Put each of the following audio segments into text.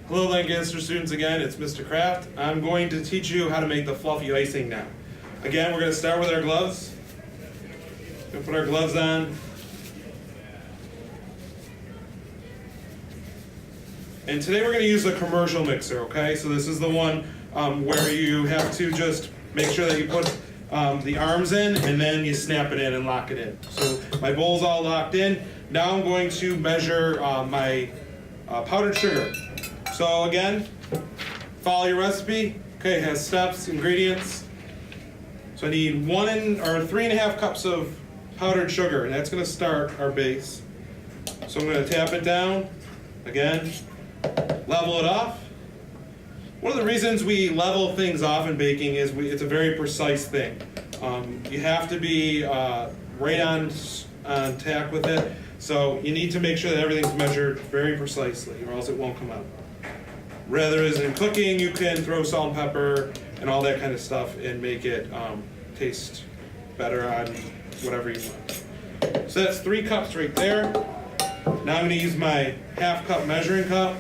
Hello Lancaster students again, it's Mr. Kraft. I'm going to teach you how to make the fluffy icing now. Again, we're going to start with our gloves. We're going to put our gloves on. And today we're going to use a commercial mixer, okay? So this is the one where you have to just make sure that you put the arms in and then you snap it in and lock it in. So my bowl's all locked in. Now I'm going to measure my powdered sugar. So again, follow your recipe. Okay, it has steps, ingredients. So I need 3.5 cups of powdered sugar, and that's going to start our base. So I'm going to tap it down. Again, level it off. One of the reasons we level things off in baking is it's a very precise thing. You have to be right on tack with it. So you need to make sure that everything's measured very precisely, or else it won't come out. Rather as in cooking, you can throw salt and pepper and all that kind of stuff and make it taste better on whatever you want. So that's 3 cups right there. Now I'm going to use my 1/2 cup measuring cup.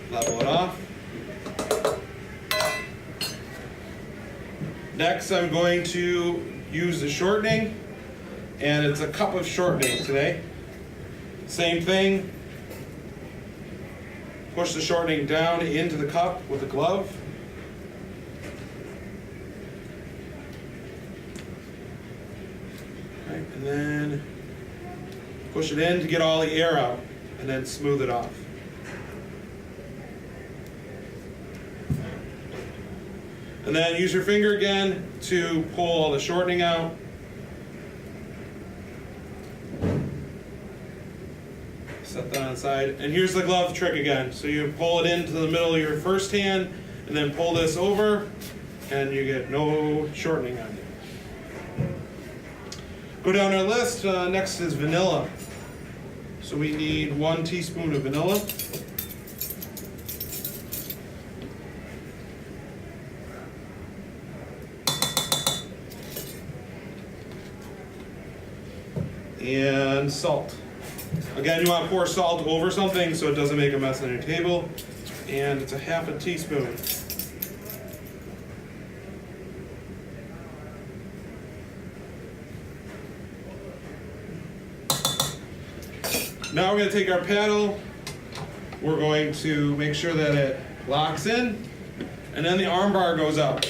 Level it off. Next I'm going to use the shortening, and it's a cup of shortening today. Same thing. Push the shortening down into the cup with a glove. Right, and then push it in to get all the air out, and then smooth it off. And then use your finger again to pull all the shortening out. Set that on the side. And here's the glove trick again. So you pull it into the middle of your first hand, and then pull this over, and you get no shortening on you. Go down our list. Next is vanilla. So we need 1 teaspoon of vanilla. And salt. Again, you want to pour salt over something so it doesn't make a mess on your table. And it's a 1/2 teaspoon. Now we're going to take our paddle. We're going to make sure that it locks in. And then the arm bar goes up.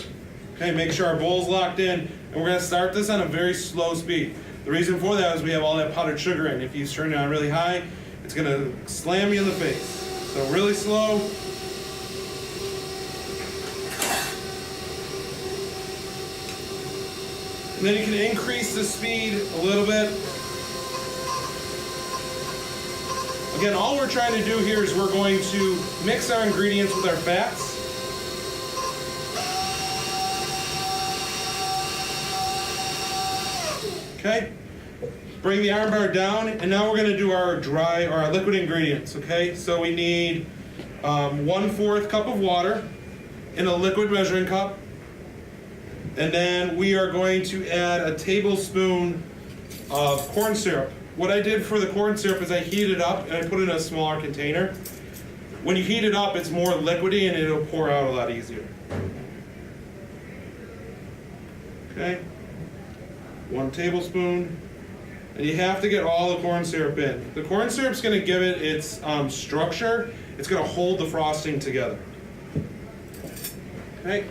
Okay, make sure our bowl's locked in. And we're going to start this on a very slow speed. The reason for that is we have all that powdered sugar in. If you turn it on really high, it's going to slam you in the face. So really slow. And then you can increase the speed a little bit. Again, all we're trying to do here is we're going to mix our ingredients with our fats. Okay, bring the arm bar down, and now we're going to do our dry or our liquid ingredients. Okay, so we need 1/4 cup of water in a liquid measuring cup, and then we are going to add a tablespoon of corn syrup. What I did for the corn syrup is I heated it up and I put it in a smaller container. When you heat it up, it's more liquidy and it'll pour out a lot easier. Okay. 1 tablespoon, and you have to get all the corn syrup in. The corn syrup's going to give it its structure. It's going to hold the frosting together. Okay,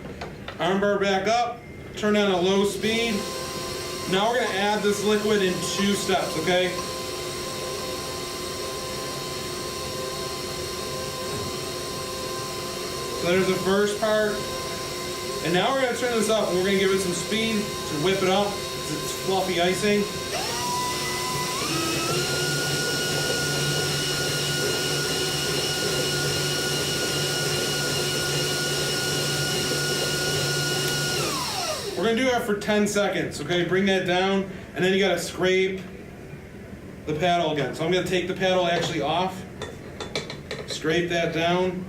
arm bar back up, turn on a low speed. Now we're going to add this liquid in 2 steps, okay? So there's the first part. And now we're going to turn this up and we're going to give it some speed to whip it up. It's fluffy icing. We're going to do that for 10 seconds, okay? Bring that down, and then you got to scrape the paddle again. So I'm going to take the paddle actually off, scrape that down,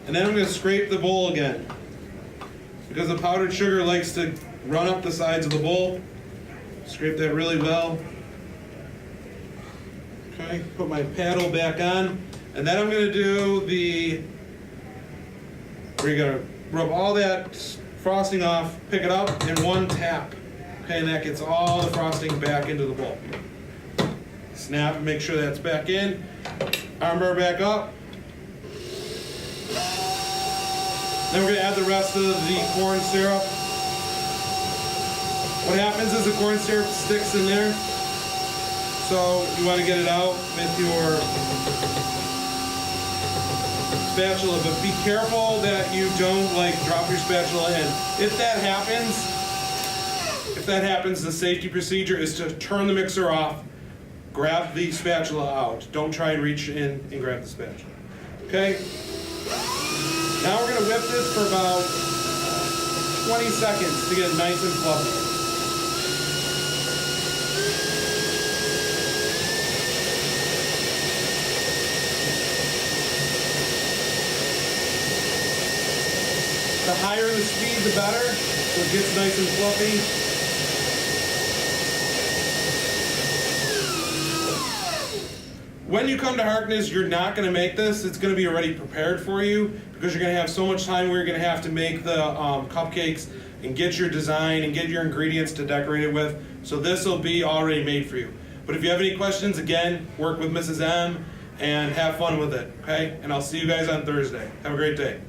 and then I'm going to scrape the bowl again. Because the powdered sugar likes to run up the sides of the bowl. Scrape that really well. Okay, put my paddle back on, and then I'm gonna do we're gonna rub all that frosting off, pick it up in one tap. Okay, and that gets all the frosting back into the bowl. Snap and make sure that's back in. Armbar back up. Then we're gonna add the rest of the corn syrup. What happens is the corn syrup sticks in there. So you want to get it out with your spatula, but be careful that you don't drop your spatula in. If that happens, the safety procedure is to turn the mixer off, grab the spatula out. Don't try and reach in and grab the spatula. Okay? Now we're going to whip this for about 20 seconds to get it nice and fluffy. The higher the speed, the better, so it gets nice and fluffy. When you come to Harkness, you're not going to make this. It's going to be already prepared for you because you're going to have so much time where you're going to have to make the cupcakes and get your design and get your ingredients to decorate it with. So this will be already made for you. But if you have any questions, again, work with Mrs. M and have fun with it, okay? And I'll see you guys on Thursday. Have a great day.